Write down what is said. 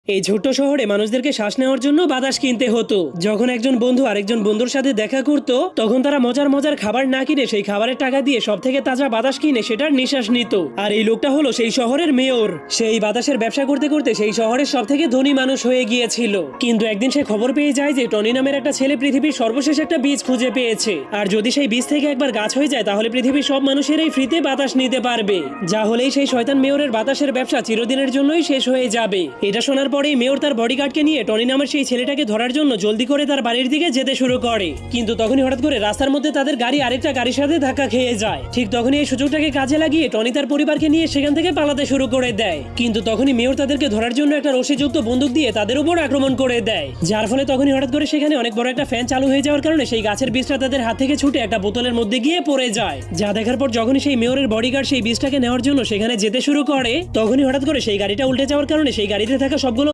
এই ছোট্ট শহরে মানুষদেরকে শ্বাস নেওয়ার জন্য বাতাস কিনতে হতো। যখন একজন বন্ধু আরেকজন বন্ধুর সাথে দেখা করত তখন তারা মজার মজার খাবার না কিনে সেই খাবারের টাকা দিয়ে সব থেকে তাজা বাতাস কিনে সেটার নিঃশ্বাস নিত। আর এই লোকটা হলো সেই শহরের মেয়র। সেই বাতাসের ব্যবসা করতে করতে সেই শহরের সব থেকে ধনী মানুষ হয়ে গিয়েছিল। কিন্তু একদিন সে খবর পেয়ে যায় যে টনি নামের একটা ছেলে পৃথিবীর সর্বশেষ একটা বীজ খুঁজে পেয়েছে, আর যদি সেই বীজ থেকে একবার গাছ হয়ে যায় তাহলে পৃথিবীর সব মানুষেরাই ফ্রিতে বাতাস নিতে পারবে। যা হলেই সেই শয়তান মেয়রের বাতাসের ব্যবসা চিরদিনের জন্যই শেষ হয়ে যাবে। এটা শোনার পরেই মেয়র তার বডিগার্ডকে নিয়ে টনি নামের সেই ছেলেটাকে ধরার জন্য জলদি করে তার বাড়ির দিকে যেতে শুরু করে। কিন্তু তখনই হঠাৎ করে রাস্তার মধ্যে তাদের গাড়ি আরেকটা গাড়ির সাথে ধাক্কা খেয়ে যায়। ঠিক তখনই এই সুযোগটাকে কাজে লাগিয়ে টনি তার পরিবারকে নিয়ে সেখান থেকে পালাতে শুরু করে দেয়। কিন্তু তখনই মেয়র তাদেরকে ধরার জন্য একটা রশিযুক্ত বন্দুক দিয়ে তাদের উপর আক্রমণ করে দেয়, যার ফলে তখনই হঠাৎ করে সেখানে অনেক বড় একটা ফ্যান চালু হয়ে যাওয়ার কারণে সেই গাছের বীজটা তাদের হাত থেকে ছুটে একটা বোতলের মধ্যে গিয়ে পড়ে যায়। যা দেখার পর যখনই সেই মেয়রের বডিগার্ড সেই বীজটাকে নেওয়ার জন্য সেখানে যেতে শুরু করে তখনই হঠাৎ করে সেই গাড়িটা উল্টে যাওয়ার কারণে সেই গাড়িতে থাকা সবগুলো